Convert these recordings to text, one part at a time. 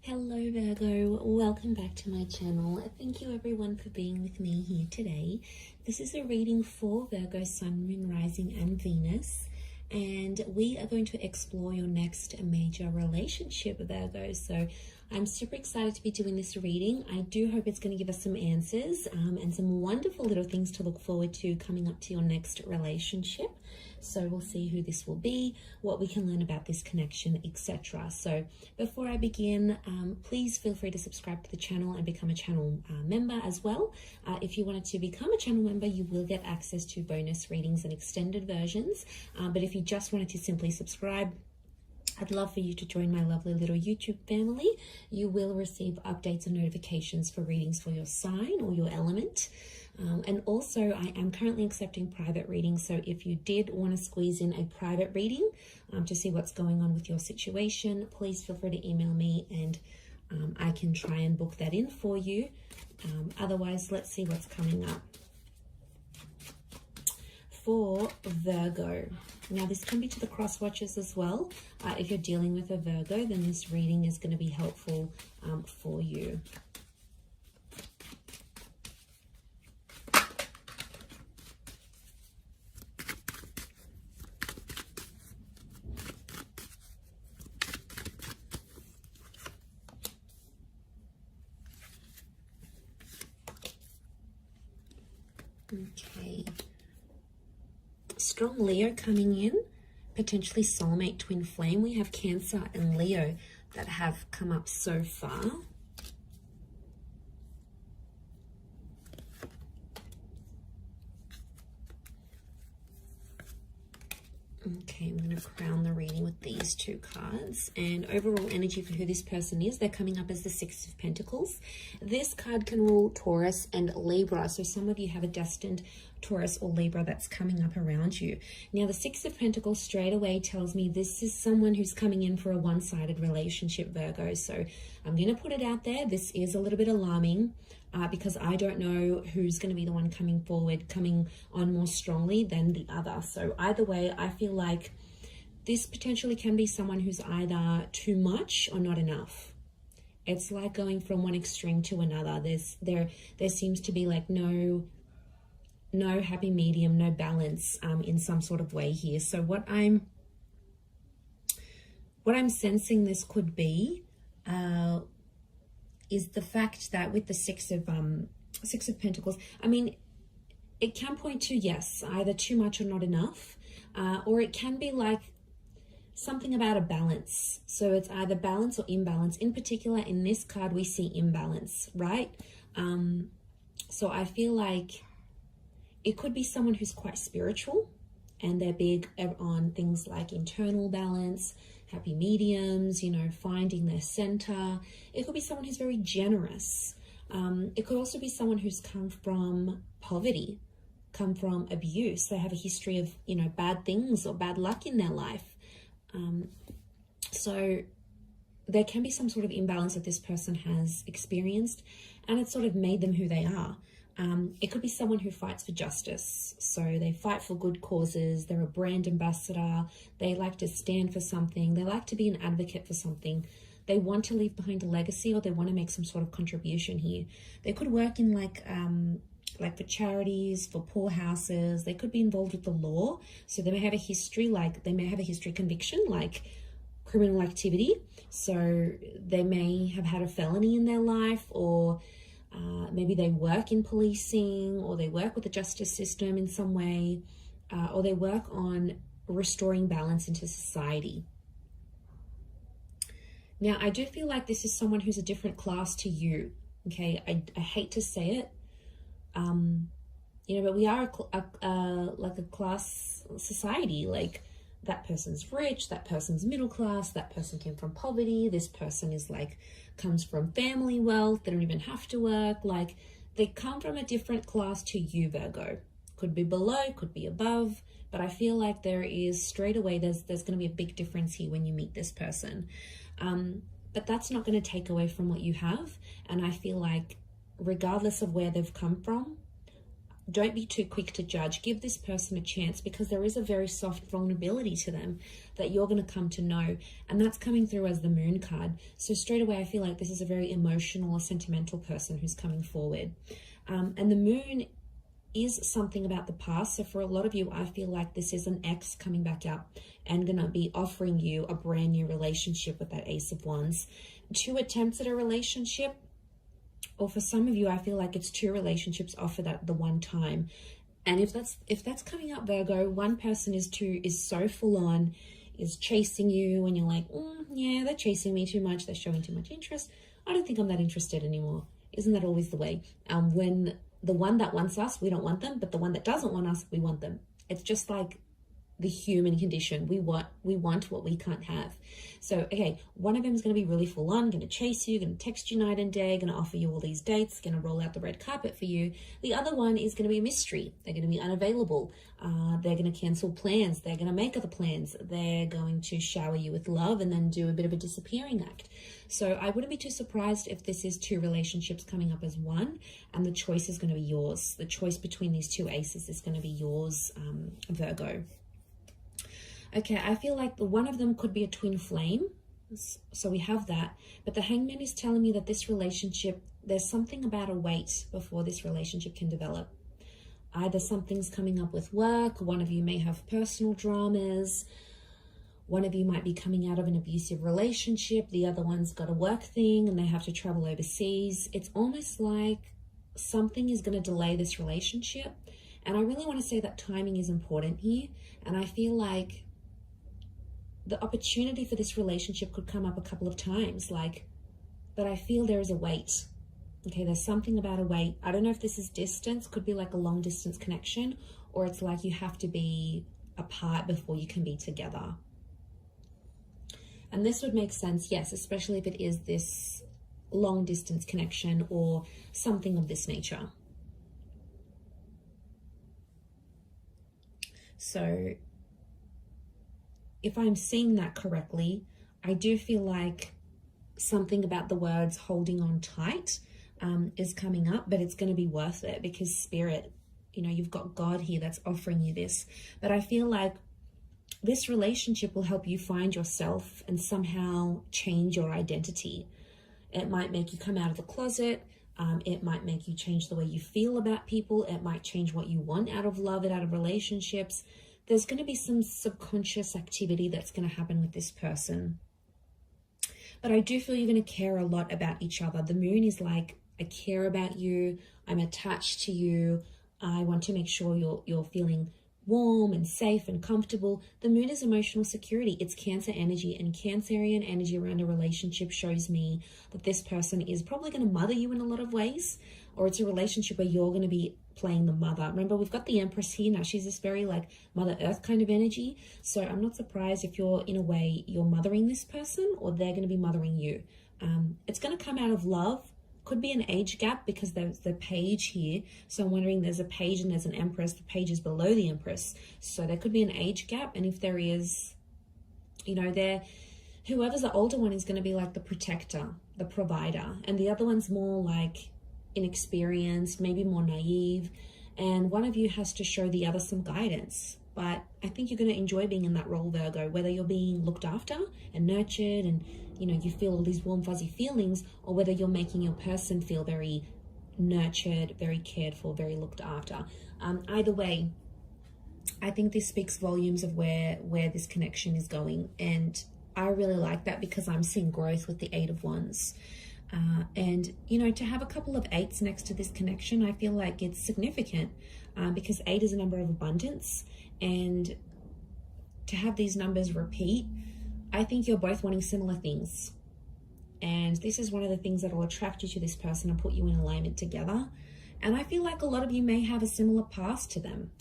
Hello Virgo, welcome back to my channel. Thank you everyone for being with me here today. This is a reading for Virgo, Sun, Moon, Rising and Venus, and we are going to explore your next major relationship, Virgo. So I'm super excited to be doing this reading. I do hope it's going to give us some answers and some wonderful little things to look forward to coming up to your next relationship. So we'll see who this will be, what we can learn about this connection, etc. So before I begin, please feel free to subscribe to the channel and become a channel member as well. If you wanted to become a channel member, you will get access to bonus readings and extended versions. But if you just wanted to simply subscribe, I'd love for you to join my lovely little YouTube family. You will receive updates and notifications for readings for your sign or your element. And also, I am currently accepting private readings. So if you did want to squeeze in a private reading to see what's going on with your situation, please feel free to email me and I can try and book that in for you. Otherwise, let's see what's coming up for Virgo. Now, this can be to the cross watchers as well. If you're dealing with a Virgo, then this reading is going to be helpful for you. Okay. Strong Leo coming in, potentially soulmate twin flame. We have Cancer and Leo that have come up so far. Okay, I'm going to crown the reading with these two cards. And overall energy for who this person is, they're coming up as the Six of Pentacles. This card can rule Taurus and Libra. So some of you have a destined Taurus or Libra that's coming up around you. Now, the Six of Pentacles straight away tells me this is someone who's coming in for a one-sided relationship, Virgo. So I'm going to put it out there. This is a little bit alarming. Because I don't know who's going to be the one coming forward, coming on more strongly than the other. So either way, I feel like this potentially can be someone who's either too much or not enough. It's like going from one extreme to another. There seems to be like no happy medium, no balance in some sort of way here. So what I'm sensing this could be is the fact that with the Six of Pentacles, I mean, it can point to, yes, either too much or not enough, or it can be like something about a balance. So it's either balance or imbalance. In particular, in this card, we see imbalance, right? So I feel like it could be someone who's quite spiritual and they're big on things like internal balance, happy mediums, you know, finding their center. It could be someone who's very generous. It could also be someone who's come from poverty, come from abuse. They have a history of, you know, bad things or bad luck in their life. So there can be some sort of imbalance that this person has experienced, and it's sort of made them who they are. It could be someone who fights for justice. So they fight for good causes. They're a brand ambassador. They like to stand for something. They like to be an advocate for something. They want to leave behind a legacy, or they want to make some sort of contribution here. They could work in like for charities, for poor houses. They could be involved with the law. So they may have a history, conviction, like criminal activity. So they may have had a felony in their life, or maybe they work in policing, or they work with the justice system in some way, or they work on restoring balance into society. Now, I do feel like this is someone who's a different class to you, okay? I hate to say it, you know, but we are like a class society. Like, that person's rich, that person's middle class, that person came from poverty, this person is like, comes from family wealth, they don't even have to work. Like, they come from a different class to you, Virgo. Could be below, could be above, but I feel like there is straight away, there's going to be a big difference here when you meet this person. But that's not going to take away from what you have. And I feel like regardless of where they've come from, don't be too quick to judge. Give this person a chance, because there is a very soft vulnerability to them that you're going to come to know. And that's coming through as the Moon card. So straight away, I feel like this is a very emotional or sentimental person who's coming forward. And the Moon is something about the past. So for a lot of you, I feel like this is an ex coming back up and going to be offering you a brand new relationship with that Ace of Wands. 2 attempts at a relationship. Or for some of you, I feel like it's 2 relationships offered at the one time. And if that's coming up, Virgo, one person is so full on, is chasing you, and you're like, yeah, they're chasing me too much, they're showing too much interest. I don't think I'm that interested anymore. Isn't that always the way? When the one that wants us, we don't want them, but the one that doesn't want us, we want them. It's just like the human condition. We want what we can't have. So, okay, one of them is going to be really full on, going to chase you, going to text you night and day, going to offer you all these dates, going to roll out the red carpet for you. The other one is going to be a mystery. They're going to be unavailable. They're going to cancel plans. They're going to make other plans. They're going to shower you with love and then do a bit of a disappearing act. So I wouldn't be too surprised if this is 2 relationships coming up as one, and the choice is going to be yours. The choice between these 2 aces is going to be yours, Virgo. Okay, I feel like one of them could be a twin flame. So we have that. But the Hangman is telling me that this relationship, there's something about a wait before this relationship can develop. Either something's coming up with work, one of you may have personal dramas, one of you might be coming out of an abusive relationship, the other one's got a work thing and they have to travel overseas. It's almost like something is going to delay this relationship. And I really want to say that timing is important here. And I feel like the opportunity for this relationship could come up a couple of times, but I feel there is a wait. Okay, there's something about a wait. I don't know if this is distance, could be like a long distance connection, or it's like you have to be apart before you can be together. And this would make sense, yes, especially if it is this long distance connection or something of this nature. So if I'm seeing that correctly, I do feel like something about the words holding on tight is coming up, but it's going to be worth it because Spirit, you've got God here that's offering you this. But I feel like this relationship will help you find yourself and somehow change your identity. It might make you come out of the closet. It might make you change the way you feel about people. It might change what you want out of love and out of relationships. There's going to be some subconscious activity that's going to happen with this person. But I do feel you're going to care a lot about each other. The Moon is like, I care about you. I'm attached to you. I want to make sure you're feeling warm and safe and comfortable. The Moon is emotional security. It's Cancer energy, and Cancerian energy around a relationship shows me that this person is probably going to mother you in a lot of ways, or it's a relationship where you're going to be playing the mother. Remember, we've got the Empress here now. She's this very like Mother Earth kind of energy. So I'm not surprised if you're, in a way, you're mothering this person or they're going to be mothering you. It's going to come out of love. Could be an age gap because there's the Page here. So I'm wondering, there's a Page and there's an Empress. The Page is below the Empress. So there could be an age gap. And if there is, whoever's the older one is going to be like the protector, the provider. And the other one's more like inexperienced, maybe more naive, and one of you has to show the other some guidance. But I think you're going to enjoy being in that role, Virgo, whether you're being looked after and nurtured and you feel all these warm fuzzy feelings, or whether you're making your person feel very nurtured, very cared for, very looked after. Either way, I think this speaks volumes of where this connection is going, and I really like that because I'm seeing growth with the 8 of Wands. And to have a couple of 8s next to this connection, I feel like it's significant because 8 is a number of abundance, and to have these numbers repeat, I think you're both wanting similar things. And this is one of the things that will attract you to this person and put you in alignment together. And I feel like a lot of you may have a similar past to them.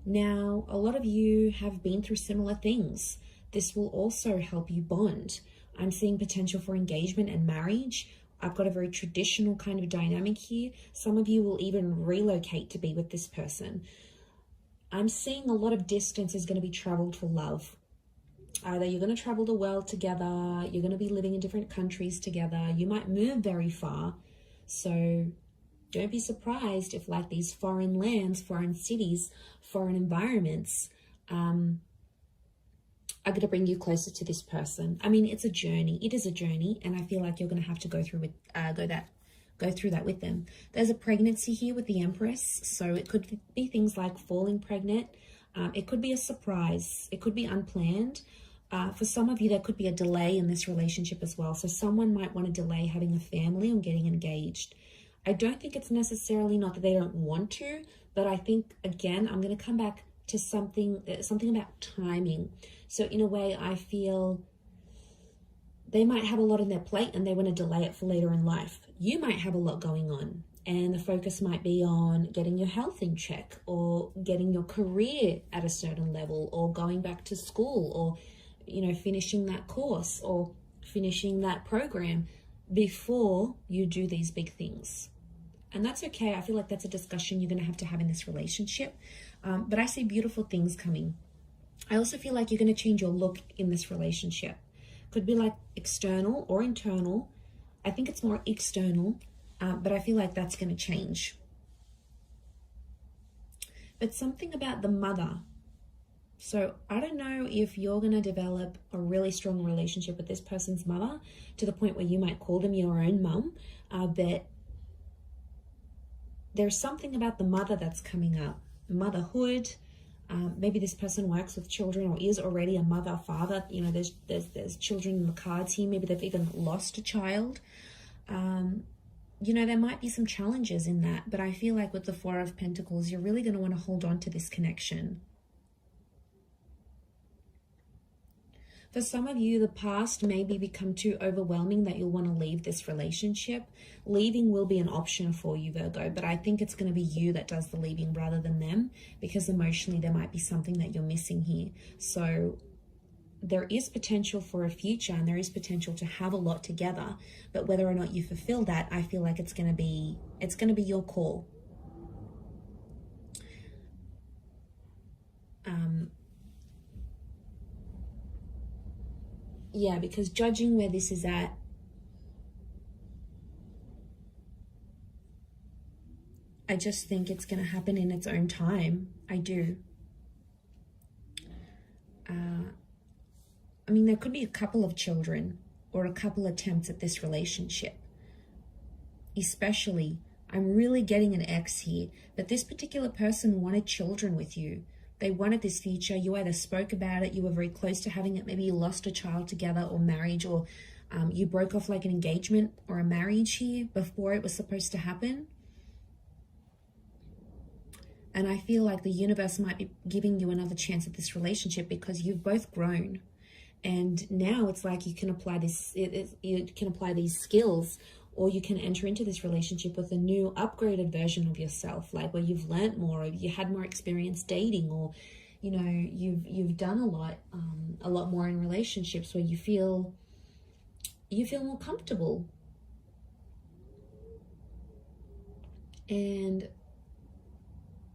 Now, a lot of you have been through similar things. This will also help you bond. I'm seeing potential for engagement and marriage. I've got a very traditional kind of dynamic here. Some of you will even relocate to be with this person. I'm seeing a lot of distance is going to be traveled for love. Either you're going to travel the world together, you're going to be living in different countries together, you might move very far. So Don't be surprised if like these foreign lands, foreign cities, foreign environments are going to bring you closer to this person. I mean, it's a journey. It is a journey, and I feel like you're going to have to go through that with them. There's a pregnancy here with the Empress, so it could be things like falling pregnant. It could be a surprise. It could be unplanned. For some of you, there could be a delay in this relationship as well. So someone might want to delay having a family or getting engaged. I don't think it's necessarily not that they don't want to, but I think, again, I'm going to come back to something about timing. So in a way, I feel they might have a lot on their plate and they want to delay it for later in life. You might have a lot going on, and the focus might be on getting your health in check, or getting your career at a certain level, or going back to school, or, you know, finishing that course or finishing that program before you do these big things. And that's okay. I feel like that's a discussion you're going to have in this relationship. But I see beautiful things coming. I also feel like you're going to change your look in this relationship. Could be like external or internal. I think it's more external, but I feel like that's going to change. But something about the mother. So I don't know if you're going to develop a really strong relationship with this person's mother to the point where you might call them your own mum, but there's something about the mother that's coming up. Motherhood. Maybe this person works with children or is already a mother, father. You know, there's children in the cards here. Maybe they've even lost a child. You know, there might be some challenges in that, but I feel like with the Four of Pentacles, you're really going to want to hold on to this connection. For some of you, the past may become too overwhelming that you'll want to leave this relationship. Leaving will be an option for you, Virgo, but I think it's going to be you that does the leaving rather than them, because emotionally there might be something that you're missing here. So there is potential for a future, and there is potential to have a lot together, but whether or not you fulfill that, I feel like it's going to be your call. Yeah, because judging where this is at, I just think it's going to happen in its own time. I do. I mean, there could be a couple of children or a couple attempts at this relationship. Especially, I'm really getting an X here, but this particular person wanted children with you. They wanted this future. You either spoke about it, you were very close to having it, maybe you lost a child together, or marriage, or you broke off like an engagement or a marriage here before it was supposed to happen. And I feel like the universe might be giving you another chance at this relationship because you've both grown. And now it's like you can apply you can apply these skills, or you can enter into this relationship with a new upgraded version of yourself, like where you've learnt more, or you had more experience dating, or, you know, you've done a lot more in relationships where you feel more comfortable. And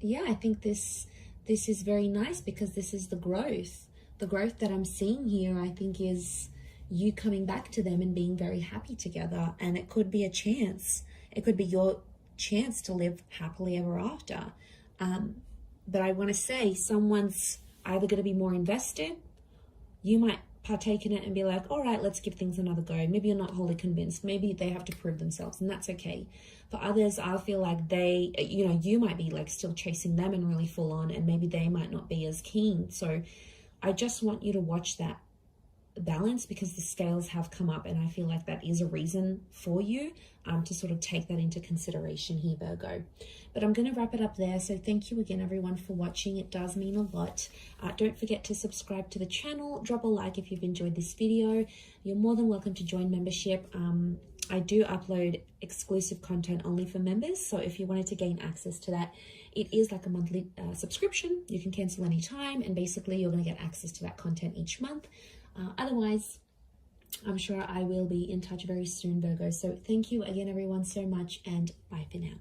yeah, I think this is very nice, because this is the growth. The growth that I'm seeing here, I think, is you coming back to them and being very happy together. And it could be a chance. It could be your chance to live happily ever after. But I want to say someone's either going to be more invested. You might partake in it and be like, all right, let's give things another go. Maybe you're not wholly convinced. Maybe they have to prove themselves, and that's okay. For others, I feel like they, you know, you might be like still chasing them and really full on, and maybe they might not be as keen. So I just want you to watch that balance, because the scales have come up, and I feel like that is a reason for you to sort of take that into consideration here, Virgo. But I'm going to wrap it up there. So thank you again, everyone, for watching. It does mean a lot. Don't forget to subscribe to the channel. Drop a like if you've enjoyed this video. You're more than welcome to join membership. I do upload exclusive content only for members, so if you wanted to gain access to that, it is like a monthly subscription. You can cancel anytime, and basically you're going to get access to that content each month. Otherwise, I'm sure I will be in touch very soon, Virgo. So thank you again, everyone, so much, and bye for now.